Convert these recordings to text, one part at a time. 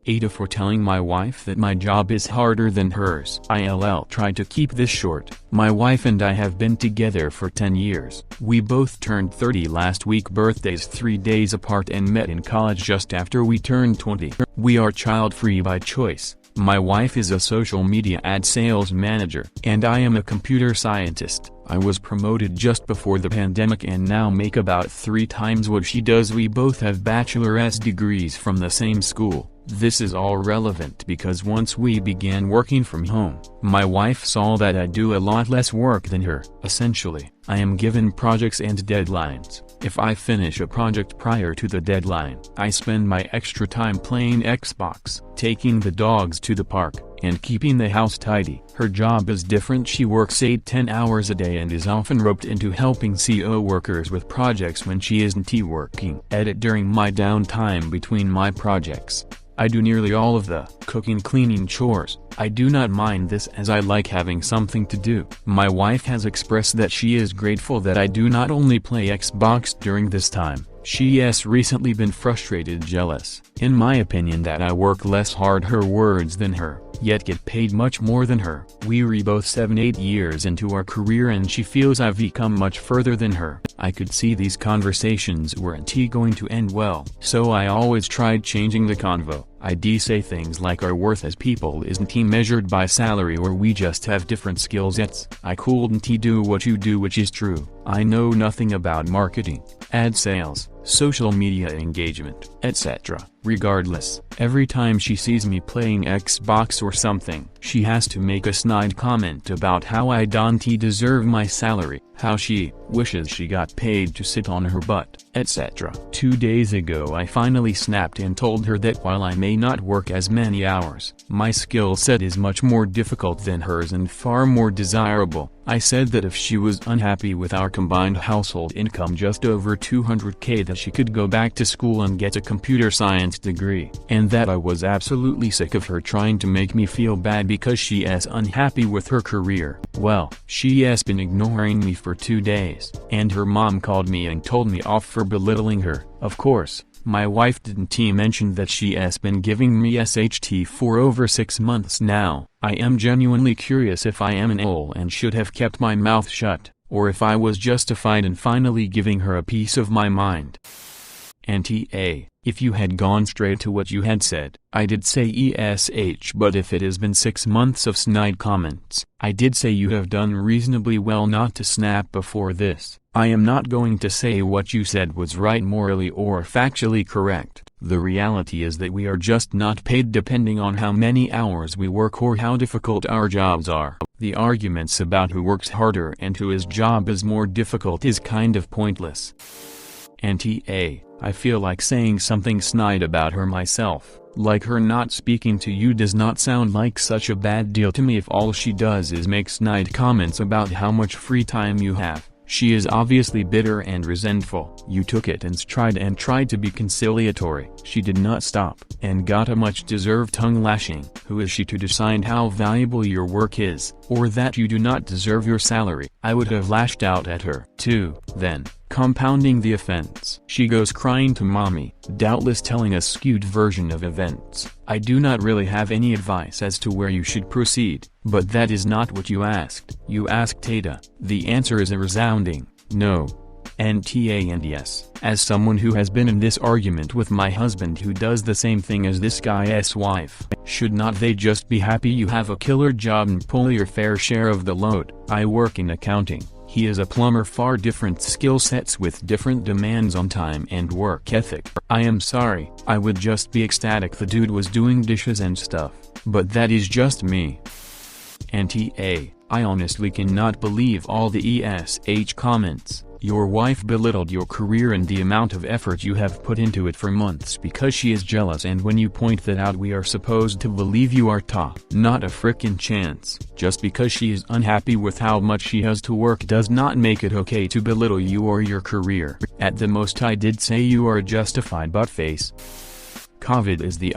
AITA for telling my wife that my job is harder than hers. ILL. Try to keep this short. My wife and I have been together for 10 years. We both turned 30 last week, birthdays 3 days apart, and met in college just after we turned 20. We are child-free by choice. My wife is a social media ad sales manager, and I am a computer scientist. I was promoted just before the pandemic and now make about 3 times what she does. We both have bachelor's degrees from the same school. This is all relevant because once we began working from home, my wife saw that I do a lot less work than her. Essentially, I am given projects and deadlines. If I finish a project prior to the deadline, I spend my extra time playing Xbox, taking the dogs to the park, and keeping the house tidy. Her job is different. She works 8-10 hours a day and is often roped into helping CO workers with projects when she isn't working. Edit during my downtime between my projects. I do nearly all of the cooking, cleaning chores. I do not mind this as I like having something to do. My wife has expressed that she is grateful that I do not only play Xbox during this time. She has recently been frustrated, jealous, in my opinion, that I work less hard, her words, than her, yet get paid much more than her. We're both 7-8 years into our career and she feels I've come much further than her. I could see these conversations weren't going to end well, so I always tried changing the convo. I'd say things like our worth as people isn't measured by salary, or we just have different skill sets. I couldn't do what you do, which is true. I know nothing about marketing, ad sales, social media engagement, etc. Regardless, every time she sees me playing Xbox or something, she has to make a snide comment about how I don't deserve my salary, how she wishes she got paid to sit on her butt, etc. 2 days ago I finally snapped and told her that while I may not work as many hours, my skill set is much more difficult than hers and far more desirable. I said that if she was unhappy with our combined household income just over $200K, that she could go back to school and get a computer science degree, and that I was absolutely sick of her trying to make me feel bad because she is unhappy with her career. Well, she has been ignoring me for 2 days, and her mom called me and told me off for belittling her. Of course, my wife didn't mention that she has been giving me SHT for over 6 months now. I am genuinely curious if I am an a-hole and should have kept my mouth shut, or if I was justified in finally giving her a piece of my mind. NTA, if you had gone straight to what you had said, I did say ESH, but if it has been 6 months of snide comments, I did say you have done reasonably well not to snap before this. I am not going to say what you said was right morally or factually correct. The reality is that we are just not paid depending on how many hours we work or how difficult our jobs are. The arguments about who works harder and whose job is more difficult is kind of pointless. NTA, I feel like saying something snide about her myself. Like her not speaking to you does not sound like such a bad deal to me if all she does is make snide comments about how much free time you have. She is obviously bitter and resentful. You took it and tried to be conciliatory. She did not stop, and got a much-deserved tongue lashing. Who is she to decide how valuable your work is, or that you do not deserve your salary? I would have lashed out at her, too, then, compounding the offense. She goes crying to mommy, doubtless telling a skewed version of events. I do not really have any advice as to where you should proceed, but that is not what you asked. You asked AITA. The answer is a resounding no. NTA and yes. As someone who has been in this argument with my husband who does the same thing as this guy's wife, should not they just be happy you have a killer job and pull your fair share of the load? I work in accounting. He is a plumber, far different skill sets with different demands on time and work ethic. I am sorry, I would just be ecstatic the dude was doing dishes and stuff, but that is just me. NTA, I honestly cannot believe all the ESH comments. Your wife belittled your career and the amount of effort you have put into it for months because she is jealous, and when you point that out we are supposed to believe you are not a frickin' chance. Just because she is unhappy with how much she has to work does not make it okay to belittle you or your career. At the most I did say you are justified, buttface. COVID is the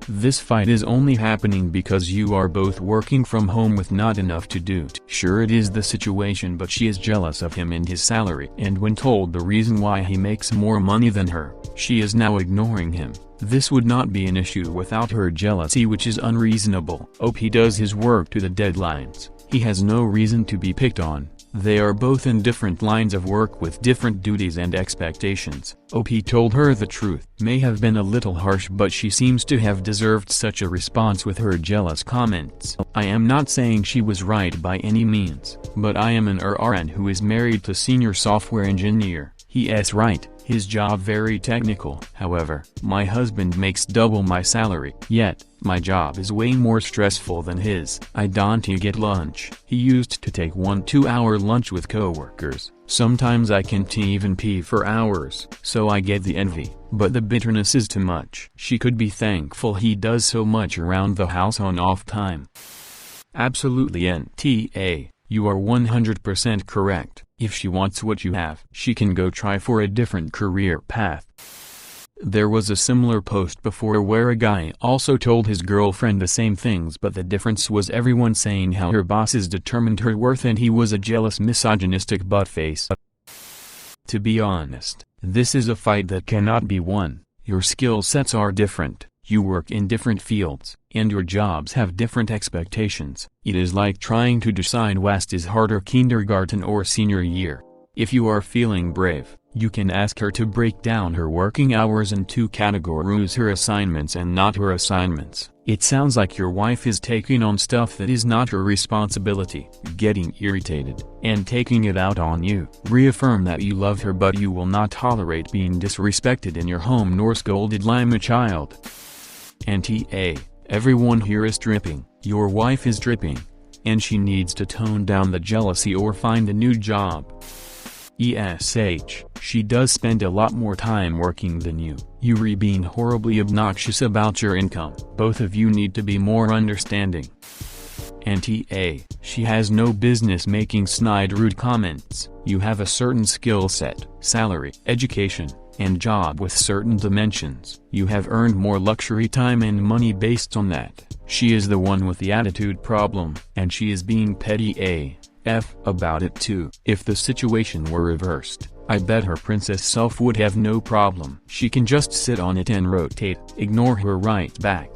This fight is only happening because you are both working from home with not enough to do. Sure, it is the situation, but she is jealous of him and his salary. And when told the reason why he makes more money than her, she is now ignoring him. This would not be an issue without her jealousy, which is unreasonable. OP does his work to the deadlines. He has no reason to be picked on. They are both in different lines of work with different duties and expectations. OP told her the truth. May have been a little harsh, but she seems to have deserved such a response with her jealous comments. I am not saying she was right by any means, but I am an RN who is married to senior software engineer. He's right. His job very technical. However, my husband makes double my salary. Yet, my job is way more stressful than his. I don't get lunch. He used to take 1 2-hour lunch with coworkers. Sometimes I can't even pee for hours. So I get the envy, but the bitterness is too much. She could be thankful he does so much around the house on off time. Absolutely, NTA. You are 100% correct. If she wants what you have, she can go try for a different career path. There was a similar post before where a guy also told his girlfriend the same things, but the difference was everyone saying how her bosses determined her worth and he was a jealous, misogynistic buttface. To be honest, this is a fight that cannot be won. Your skill sets are different. You work in different fields, and your jobs have different expectations. It is like trying to decide what is harder, kindergarten or senior year. If you are feeling brave, you can ask her to break down her working hours in 2 categories: her assignments and not her assignments. It sounds like your wife is taking on stuff that is not her responsibility, getting irritated, and taking it out on you. Reaffirm that you love her, but you will not tolerate being disrespected in your home nor scolded like a child. NTA, everyone here is dripping. Your wife is dripping, and she needs to tone down the jealousy or find a new job. She does spend a lot more time working than you. You're being horribly obnoxious about your income. Both of you need to be more understanding. NTA, she has no business making snide rude comments. You have a certain skill set, salary, education, and job with certain dimensions. You have earned more luxury time and money based on that. She is the one with the attitude problem, and she is being petty AF about it too. If the situation were reversed, I bet her princess self would have no problem. She can just sit on it and rotate, ignore her right back.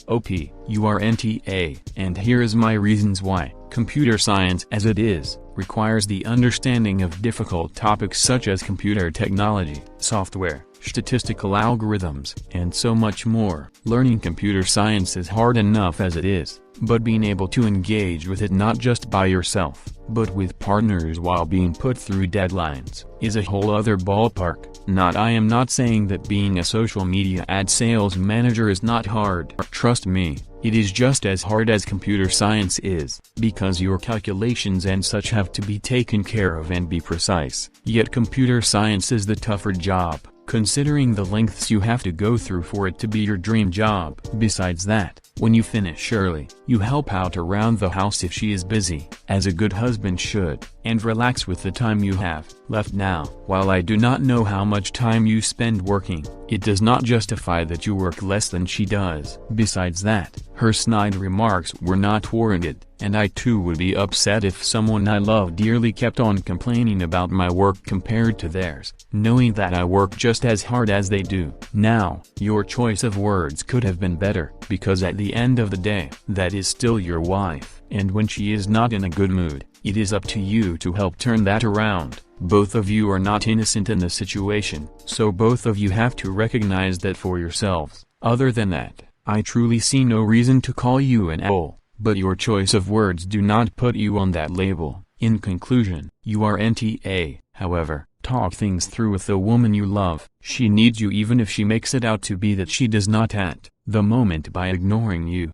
OP, you are NTA, and here is my reasons why. Computer science as it is, requires the understanding of difficult topics such as computer technology, software, statistical algorithms, and so much more. Learning computer science is hard enough as it is, but being able to engage with it not just by yourself, but with partners while being put through deadlines, is a whole other ballpark. I am not saying that being a social media ad sales manager is not hard. Trust me, it is just as hard as computer science is, because your calculations and such have to be taken care of and be precise. Yet computer science is the tougher job, considering the lengths you have to go through for it to be your dream job. Besides that, when you finish early, you help out around the house if she is busy, as a good husband should, and relax with the time you have left. Now, while I do not know how much time you spend working, it does not justify that you work less than she does. Besides that, her snide remarks were not warranted, and I too would be upset if someone I love dearly kept on complaining about my work compared to theirs, knowing that I work just as hard as they do. Now, your choice of words could have been better, because at the end of the day, that is still your wife, and when she is not in a good mood, it is up to you to help turn that around. Both of you are not innocent in the situation, so both of you have to recognize that for yourselves. Other than that, I truly see no reason to call you an a-hole, but your choice of words do not put you on that label. In conclusion, you are NTA, however, talk things through with the woman you love. She needs you even if she makes it out to be that she does not at the moment by ignoring you.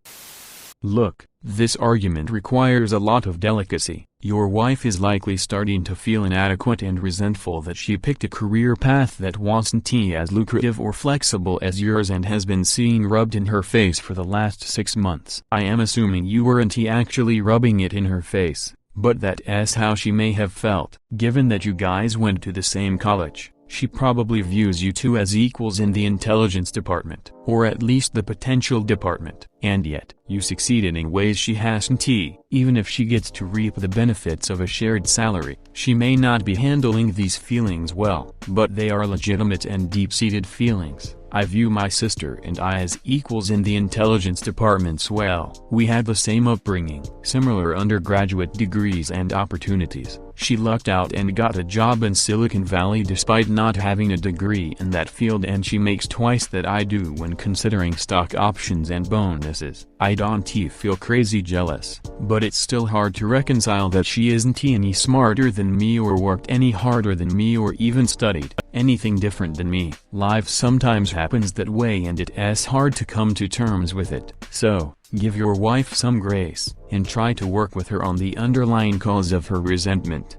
Look, this argument requires a lot of delicacy. Your wife is likely starting to feel inadequate and resentful that she picked a career path that wasn't as lucrative or flexible as yours and has been seeing rubbed in her face for the last 6 months. I am assuming you weren't actually rubbing it in her face, but that's how she may have felt. Given that you guys went to the same college, She probably views you two as equals in the intelligence department, or at least the potential department, and yet, you succeeded in ways she hasn't. Even if she gets to reap the benefits of a shared salary, she may not be handling these feelings well, but they are legitimate and deep-seated feelings. I view my sister and I as equals in the intelligence departments. Well, we had the same upbringing, similar undergraduate degrees and opportunities. She lucked out and got a job in Silicon Valley despite not having a degree in that field, and she makes twice that I do when considering stock options and bonuses. I don't feel crazy jealous, but it's still hard to reconcile that she isn't any smarter than me or worked any harder than me or even studied anything different than me. Life sometimes happens that way and it's hard to come to terms with it. So, give your wife some grace, and try to work with her on the underlying cause of her resentment.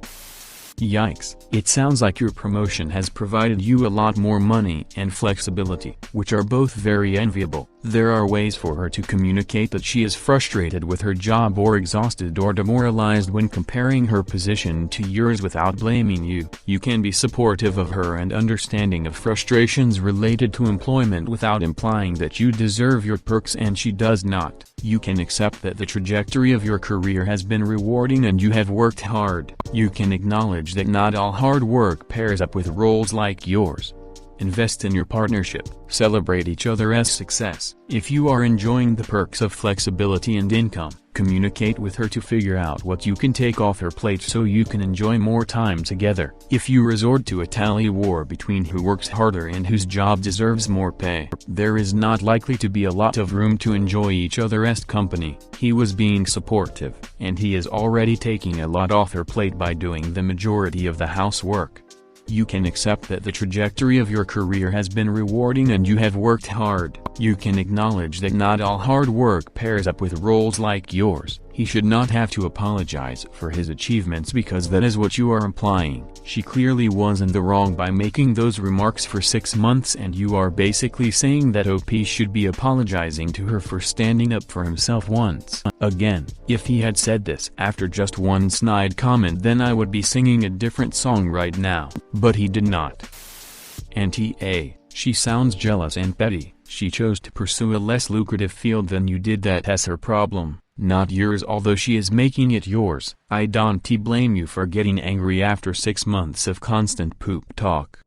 Yikes. It sounds like your promotion has provided you a lot more money and flexibility, which are both very enviable. There are ways for her to communicate that she is frustrated with her job or exhausted or demoralized when comparing her position to yours without blaming you. You can be supportive of her and understanding of frustrations related to employment without implying that you deserve your perks and she does not. You can accept that the trajectory of your career has been rewarding and you have worked hard. You can acknowledge that not all hard work pairs up with roles like yours. Invest in your partnership. Celebrate each other's success. If you are enjoying the perks of flexibility and income, communicate with her to figure out what you can take off her plate so you can enjoy more time together. If you resort to a tally war between who works harder and whose job deserves more pay, there is not likely to be a lot of room to enjoy each other's company. He was being supportive, and he is already taking a lot off her plate by doing the majority of the housework. You can accept that the trajectory of your career has been rewarding and you have worked hard. You can acknowledge that not all hard work pairs up with roles like yours. He should not have to apologize for his achievements because that is what you are implying. She clearly was in the wrong by making those remarks for 6 months, and you are basically saying that OP should be apologizing to her for standing up for himself once. Again, if he had said this after just one snide comment, then I would be singing a different song right now. But he did not. She sounds jealous and petty. She chose to pursue a less lucrative field than you did. That's her problem, not yours, although she is making it yours. I don't blame you for getting angry after 6 months of constant poop talk.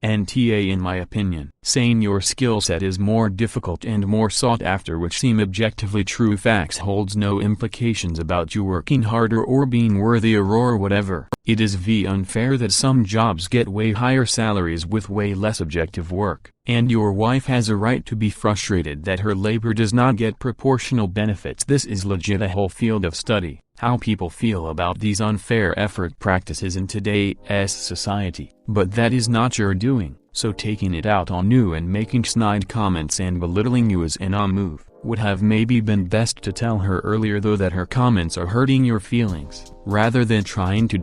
In my opinion, saying your skill set is more difficult and more sought after, which seem objectively true facts, holds no implications about you working harder or being worthier or whatever. It is unfair that some jobs get way higher salaries with way less objective work, and your wife has a right to be frustrated that her labor does not get proportional benefits. This is legit a whole field of study, how people feel about these unfair effort practices in today's society. But that is not your doing, so taking it out on you and making snide comments and belittling you is an move. Would have maybe been best to tell her earlier though that her comments are hurting your feelings, rather than trying to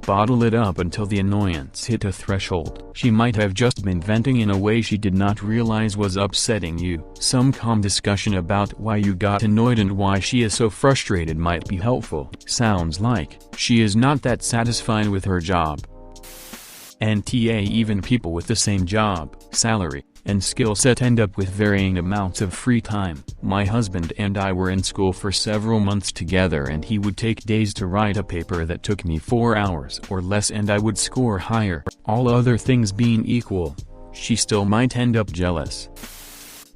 bottle it up until the annoyance hit a threshold. She might have just been venting in a way she did not realize was upsetting you. Some calm discussion about why you got annoyed and why she is so frustrated might be helpful. Sounds like she is not that satisfied with her job. Even people with the same job, salary, and skill set end up with varying amounts of free time. My husband and I were in school for several months together, and he would take days to write a paper that took me 4 hours or less, and I would score higher. All other things being equal, she still might end up jealous.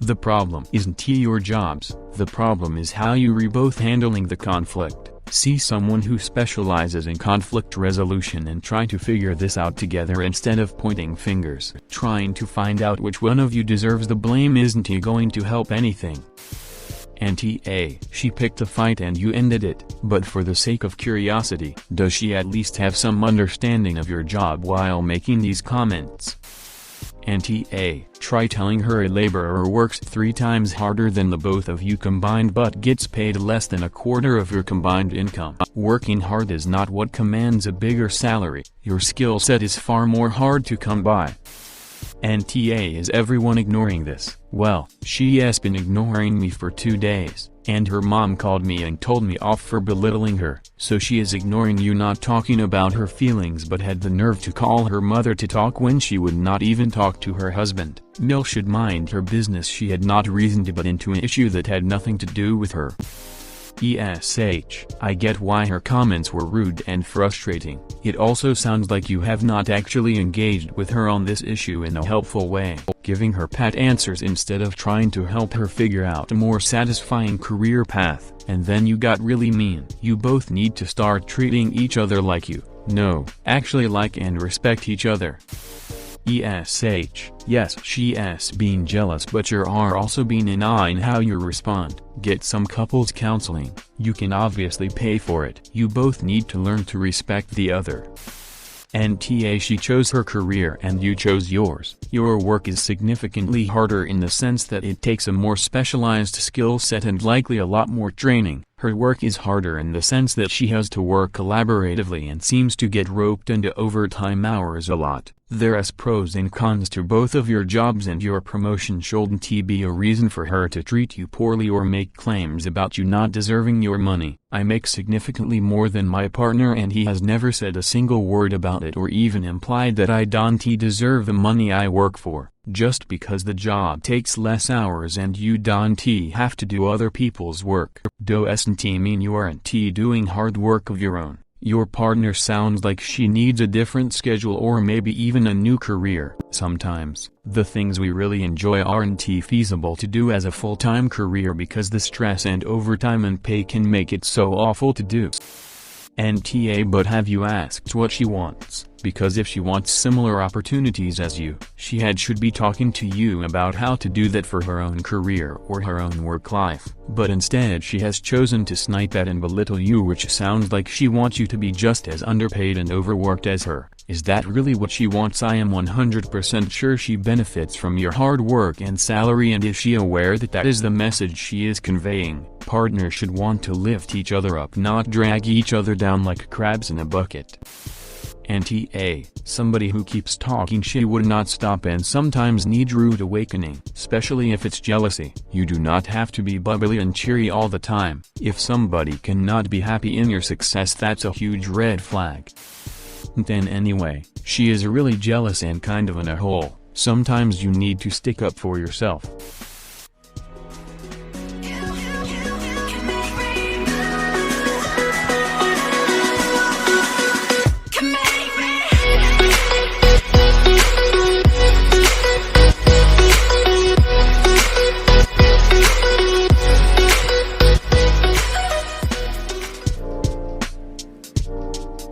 The problem isn't your jobs, the problem is how you are both handling the conflict. See someone who specializes in conflict resolution and try to figure this out together instead of pointing fingers. Trying to find out which one of you deserves the blame isn't going to help anything. She picked a fight and you ended it, but for the sake of curiosity, does she at least have some understanding of your job while making these comments? Try telling her a laborer works 3 times harder than the both of you combined but gets paid less than a quarter of your combined income. Working hard is not what commands a bigger salary. Your skill set is far more hard to come by. Is everyone ignoring this? Well, she has been ignoring me for 2 days. And her mom called me and told me off for belittling her. So she is ignoring you, not talking about her feelings, but had the nerve to call her mother to talk when she would not even talk to her husband. Mil should mind her business. She had not reason to butt into an issue that had nothing to do with her. ESH. I get why her comments were rude and frustrating. It also sounds like you have not actually engaged with her on this issue in a helpful way, giving her pat answers instead of trying to help her figure out a more satisfying career path. And then you got really mean. You both need to start treating each other like actually like and respect each other. ESH. Yes, she's being jealous, but you are also being in how you respond. Get some couples counseling. You can obviously pay for it. You both need to learn to respect the other. NTA. She chose her career and you chose yours. Your work is significantly harder in the sense that it takes a more specialized skill set and likely a lot more training. Her work is harder in the sense that she has to work collaboratively and seems to get roped into overtime hours a lot. There's pros and cons to both of your jobs, and your promotion shouldn't be a reason for her to treat you poorly or make claims about you not deserving your money. I make significantly more than my partner and he has never said a single word about it or even implied that I don't deserve the money I work for. Just because the job takes less hours and you don't have to do other people's work doesn't mean you aren't doing hard work of your own. Your partner sounds like she needs a different schedule or maybe even a new career. Sometimes, the things we really enjoy aren't feasible to do as a full-time career because the stress and overtime and pay can make it so awful to do. NTA. But have you asked what she wants? Because if she wants similar opportunities as you, she should be talking to you about how to do that for her own career or her own work life. But instead she has chosen to snipe at and belittle you, which sounds like she wants you to be just as underpaid and overworked as her. Is that really what she wants? I am 100% sure she benefits from your hard work and salary, and is she aware that that is the message she is conveying? Partners should want to lift each other up, not drag each other down like crabs in a bucket. NTA. Somebody who keeps talking shit would not stop and sometimes need rude awakening, especially if it's jealousy. You do not have to be bubbly and cheery all the time. If somebody cannot be happy in your success, that's a huge red flag. Then anyway, she is really jealous and kind of in a hole. Sometimes you need to stick up for yourself.